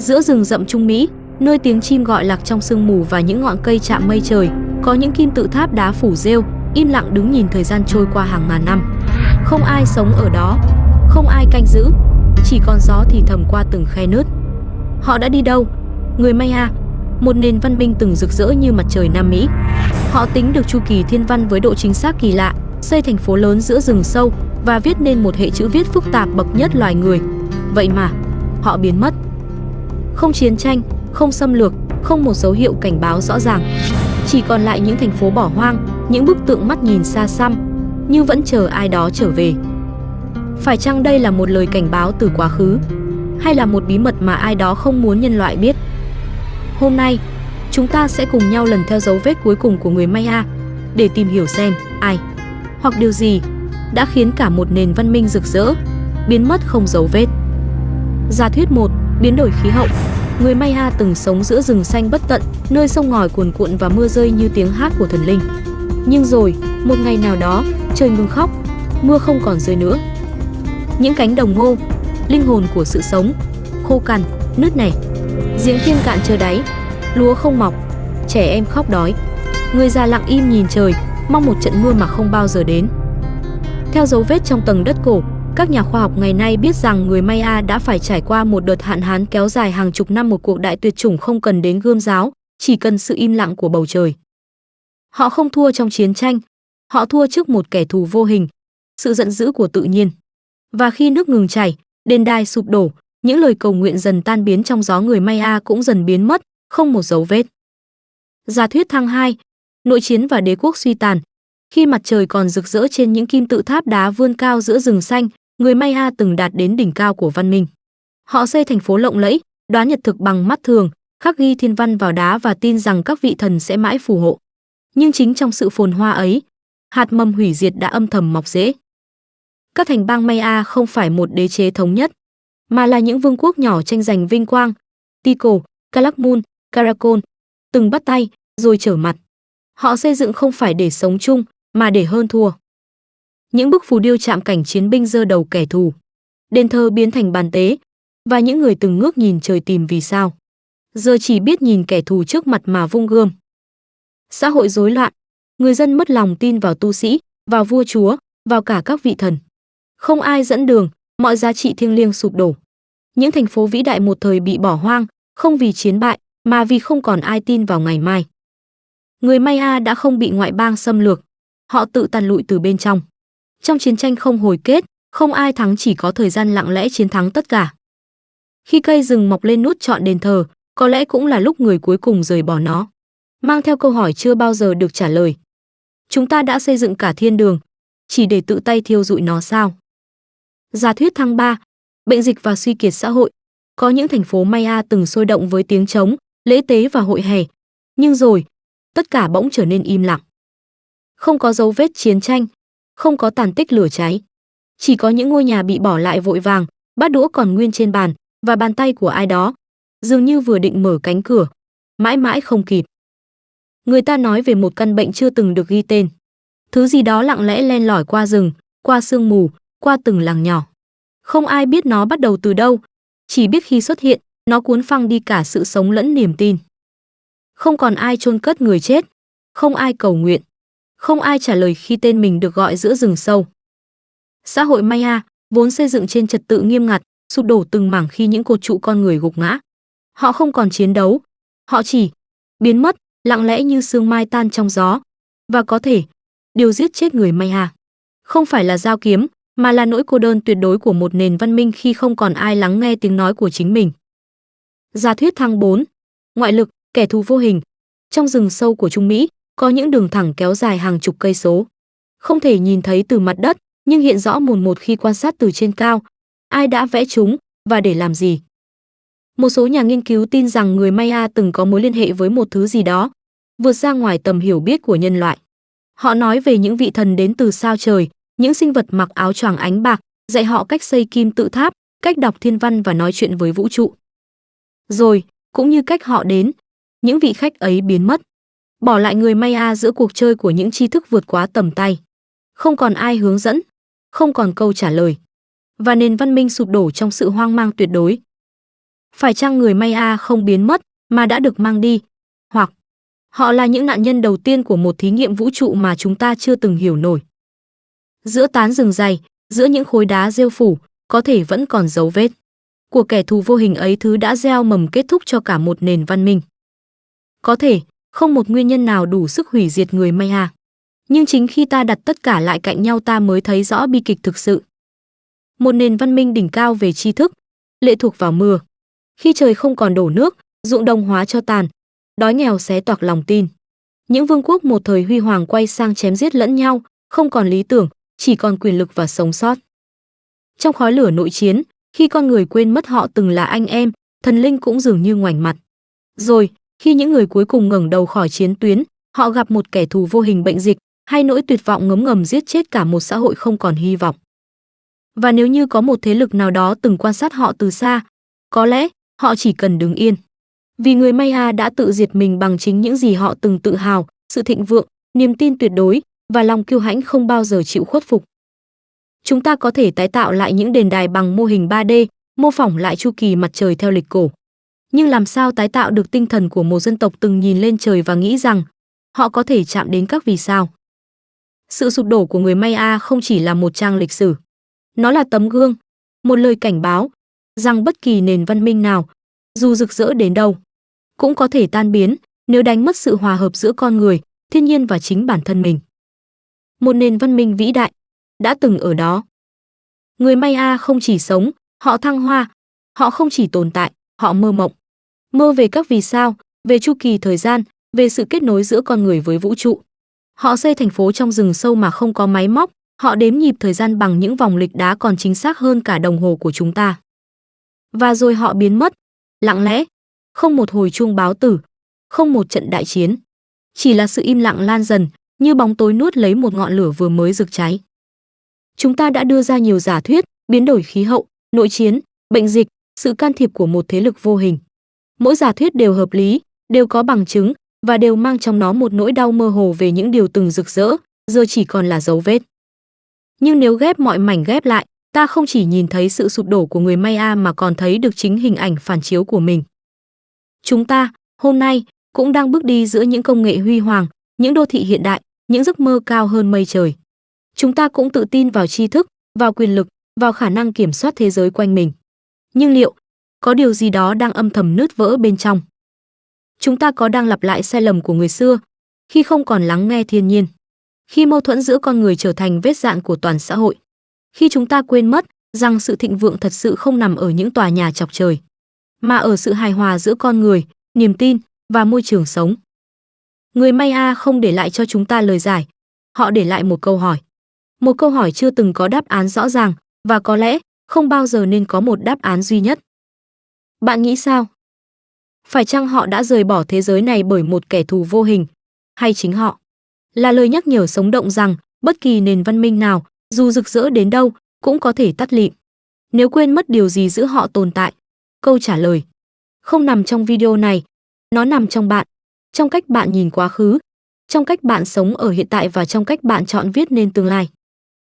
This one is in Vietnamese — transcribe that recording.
Giữa rừng rậm Trung Mỹ, nơi tiếng chim gọi lạc trong sương mù và những ngọn cây chạm mây trời, có những kim tự tháp đá phủ rêu, im lặng đứng nhìn thời gian trôi qua hàng ngàn năm. Không ai sống ở đó, không ai canh giữ, chỉ còn gió thì thầm qua từng khe nứt. Họ đã đi đâu? Người Maya, một nền văn minh từng rực rỡ như mặt trời Nam Mỹ. Họ tính được chu kỳ thiên văn với độ chính xác kỳ lạ, xây thành phố lớn giữa rừng sâu và viết nên một hệ chữ viết phức tạp bậc nhất loài người. Vậy mà, họ biến mất. Không chiến tranh, không xâm lược, không một dấu hiệu cảnh báo rõ ràng. Chỉ còn lại những thành phố bỏ hoang, những bức tượng mắt nhìn xa xăm, như vẫn chờ ai đó trở về. Phải chăng đây là một lời cảnh báo từ quá khứ? Hay là một bí mật mà ai đó không muốn nhân loại biết? Hôm nay, chúng ta sẽ cùng nhau lần theo dấu vết cuối cùng của người Maya để tìm hiểu xem ai hoặc điều gì đã khiến cả một nền văn minh rực rỡ biến mất không dấu vết. Giả thuyết 1. Biến đổi khí hậu. Người Maya từng sống giữa rừng xanh bất tận, nơi sông ngòi cuồn cuộn và mưa rơi như tiếng hát của thần linh. Nhưng rồi, một ngày nào đó, trời ngừng khóc, mưa không còn rơi nữa. Những cánh đồng ngô, linh hồn của sự sống, khô cằn, nứt nẻ. Giếng thiên cạn trơ đáy, lúa không mọc, trẻ em khóc đói. Người già lặng im nhìn trời, mong một trận mưa mà không bao giờ đến. Theo dấu vết trong tầng đất cổ, các nhà khoa học ngày nay biết rằng người Maya đã phải trải qua một đợt hạn hán kéo dài hàng chục năm, một cuộc đại tuyệt chủng không cần đến gươm giáo, chỉ cần sự im lặng của bầu trời. Họ không thua trong chiến tranh, họ thua trước một kẻ thù vô hình, sự giận dữ của tự nhiên. Và khi nước ngừng chảy, đền đài sụp đổ, những lời cầu nguyện dần tan biến trong gió, người Maya cũng dần biến mất, không một dấu vết. Giả thuyết thăng 2. Nội chiến và đế quốc suy tàn. Khi mặt trời còn rực rỡ trên những kim tự tháp đá vươn cao giữa rừng xanh, người Maya từng đạt đến đỉnh cao của văn minh. Họ xây thành phố lộng lẫy, đoán nhật thực bằng mắt thường, khắc ghi thiên văn vào đá và tin rằng các vị thần sẽ mãi phù hộ. Nhưng chính trong sự phồn hoa ấy, hạt mầm hủy diệt đã âm thầm mọc rễ. Các thành bang Maya không phải một đế chế thống nhất, mà là những vương quốc nhỏ tranh giành vinh quang. Tikal, Calakmul, Karakol, từng bắt tay, rồi trở mặt. Họ xây dựng không phải để sống chung, mà để hơn thua. Những bức phù điêu chạm cảnh chiến binh giơ đầu kẻ thù, đền thờ biến thành bàn tế, và những người từng ngước nhìn trời tìm vì sao, giờ chỉ biết nhìn kẻ thù trước mặt mà vung gươm. Xã hội rối loạn, người dân mất lòng tin vào tu sĩ, vào vua chúa, vào cả các vị thần. Không ai dẫn đường, mọi giá trị thiêng liêng sụp đổ. Những thành phố vĩ đại một thời bị bỏ hoang, không vì chiến bại, mà vì không còn ai tin vào ngày mai. Người Maya đã không bị ngoại bang xâm lược, họ tự tàn lụi từ bên trong. Trong chiến tranh không hồi kết, không ai thắng, chỉ có thời gian lặng lẽ chiến thắng tất cả. Khi cây rừng mọc lên nút trọn đền thờ, có lẽ cũng là lúc người cuối cùng rời bỏ nó, mang theo câu hỏi chưa bao giờ được trả lời. Chúng ta đã xây dựng cả thiên đường, chỉ để tự tay thiêu rụi nó sao? Giả thuyết thăng 3. Bệnh dịch và suy kiệt xã hội. Có những thành phố Maya từng sôi động với tiếng trống, lễ tế và hội hè. Nhưng rồi, tất cả bỗng trở nên im lặng. Không có dấu vết chiến tranh, không có tàn tích lửa cháy. Chỉ có những ngôi nhà bị bỏ lại vội vàng, bát đũa còn nguyên trên bàn, và bàn tay của ai đó, dường như vừa định mở cánh cửa, mãi mãi không kịp. Người ta nói về một căn bệnh chưa từng được ghi tên. Thứ gì đó lặng lẽ len lỏi qua rừng, qua sương mù, qua từng làng nhỏ. Không ai biết nó bắt đầu từ đâu, chỉ biết khi xuất hiện, nó cuốn phăng đi cả sự sống lẫn niềm tin. Không còn ai chôn cất người chết, không ai cầu nguyện, không ai trả lời khi tên mình được gọi giữa rừng sâu. Xã hội Maya, vốn xây dựng trên trật tự nghiêm ngặt, sụp đổ từng mảng khi những cột trụ con người gục ngã. Họ không còn chiến đấu, họ chỉ biến mất, lặng lẽ như sương mai tan trong gió. Và có thể, điều giết chết người Maya không phải là dao kiếm, mà là nỗi cô đơn tuyệt đối của một nền văn minh khi không còn ai lắng nghe tiếng nói của chính mình. Giả thuyết thăng 4. Ngoại lực, kẻ thù vô hình. Trong rừng sâu của Trung Mỹ, có những đường thẳng kéo dài hàng chục cây số. Không thể nhìn thấy từ mặt đất, nhưng hiện rõ mồn một khi quan sát từ trên cao. Ai đã vẽ chúng, và để làm gì? Một số nhà nghiên cứu tin rằng người Maya từng có mối liên hệ với một thứ gì đó, vượt ra ngoài tầm hiểu biết của nhân loại. Họ nói về những vị thần đến từ sao trời, những sinh vật mặc áo choàng ánh bạc, dạy họ cách xây kim tự tháp, cách đọc thiên văn và nói chuyện với vũ trụ. Rồi, cũng như cách họ đến, những vị khách ấy biến mất, bỏ lại người Maya giữa cuộc chơi của những tri thức vượt quá tầm tay. Không còn ai hướng dẫn, không còn câu trả lời. Và nền văn minh sụp đổ trong sự hoang mang tuyệt đối. Phải chăng người Maya không biến mất mà đã được mang đi? Hoặc họ là những nạn nhân đầu tiên của một thí nghiệm vũ trụ mà chúng ta chưa từng hiểu nổi? Giữa tán rừng dày, giữa những khối đá rêu phủ, có thể vẫn còn dấu vết của kẻ thù vô hình ấy, thứ đã gieo mầm kết thúc cho cả một nền văn minh. Có thể, không một nguyên nhân nào đủ sức hủy diệt người Maya. Nhưng chính khi ta đặt tất cả lại cạnh nhau, ta mới thấy rõ bi kịch thực sự. Một nền văn minh đỉnh cao về tri thức, lệ thuộc vào mưa. Khi trời không còn đổ nước, ruộng đồng hóa cho tàn, đói nghèo xé toạc lòng tin. Những vương quốc một thời huy hoàng quay sang chém giết lẫn nhau, không còn lý tưởng, chỉ còn quyền lực và sống sót. Trong khói lửa nội chiến, khi con người quên mất họ từng là anh em, thần linh cũng dường như ngoảnh mặt. Rồi, khi những người cuối cùng ngẩng đầu khỏi chiến tuyến, họ gặp một kẻ thù vô hình, bệnh dịch, hay nỗi tuyệt vọng ngấm ngầm giết chết cả một xã hội không còn hy vọng. Và nếu như có một thế lực nào đó từng quan sát họ từ xa, có lẽ họ chỉ cần đứng yên. Vì người Maya đã tự diệt mình bằng chính những gì họ từng tự hào, sự thịnh vượng, niềm tin tuyệt đối và lòng kiêu hãnh không bao giờ chịu khuất phục. Chúng ta có thể tái tạo lại những đền đài bằng mô hình 3D, mô phỏng lại chu kỳ mặt trời theo lịch cổ. Nhưng làm sao tái tạo được tinh thần của một dân tộc từng nhìn lên trời và nghĩ rằng họ có thể chạm đến các vì sao? Sự sụp đổ của người Maya không chỉ là một trang lịch sử. Nó là tấm gương, một lời cảnh báo rằng bất kỳ nền văn minh nào, dù rực rỡ đến đâu, cũng có thể tan biến nếu đánh mất sự hòa hợp giữa con người, thiên nhiên và chính bản thân mình. Một nền văn minh vĩ đại đã từng ở đó. Người Maya không chỉ sống, họ thăng hoa, họ không chỉ tồn tại, họ mơ mộng. Mơ về các vì sao, về chu kỳ thời gian, về sự kết nối giữa con người với vũ trụ. Họ xây thành phố trong rừng sâu mà không có máy móc, họ đếm nhịp thời gian bằng những vòng lịch đá còn chính xác hơn cả đồng hồ của chúng ta. Và rồi họ biến mất, lặng lẽ, không một hồi chuông báo tử, không một trận đại chiến. Chỉ là sự im lặng lan dần, như bóng tối nuốt lấy một ngọn lửa vừa mới rực cháy. Chúng ta đã đưa ra nhiều giả thuyết, biến đổi khí hậu, nội chiến, bệnh dịch, sự can thiệp của một thế lực vô hình. Mỗi giả thuyết đều hợp lý, đều có bằng chứng và đều mang trong nó một nỗi đau mơ hồ về những điều từng rực rỡ, giờ chỉ còn là dấu vết. Nhưng nếu ghép mọi mảnh ghép lại, ta không chỉ nhìn thấy sự sụp đổ của người Maya mà còn thấy được chính hình ảnh phản chiếu của mình. Chúng ta, hôm nay, cũng đang bước đi giữa những công nghệ huy hoàng, những đô thị hiện đại, những giấc mơ cao hơn mây trời. Chúng ta cũng tự tin vào tri thức, vào quyền lực, vào khả năng kiểm soát thế giới quanh mình. Nhưng liệu có điều gì đó đang âm thầm nứt vỡ bên trong? Chúng ta có đang lặp lại sai lầm của người xưa, khi không còn lắng nghe thiên nhiên, khi mâu thuẫn giữa con người trở thành vết dạn của toàn xã hội, khi chúng ta quên mất rằng sự thịnh vượng thật sự không nằm ở những tòa nhà chọc trời, mà ở sự hài hòa giữa con người, niềm tin và môi trường sống. Người Maya không để lại cho chúng ta lời giải, họ để lại một câu hỏi. Một câu hỏi chưa từng có đáp án rõ ràng và có lẽ không bao giờ nên có một đáp án duy nhất. Bạn nghĩ sao? Phải chăng họ đã rời bỏ thế giới này bởi một kẻ thù vô hình, hay chính họ là lời nhắc nhở sống động rằng bất kỳ nền văn minh nào, dù rực rỡ đến đâu, cũng có thể tắt lịm nếu quên mất điều gì giữ họ tồn tại? Câu trả lời không nằm trong video này, nó nằm trong bạn, trong cách bạn nhìn quá khứ, trong cách bạn sống ở hiện tại và trong cách bạn chọn viết nên tương lai.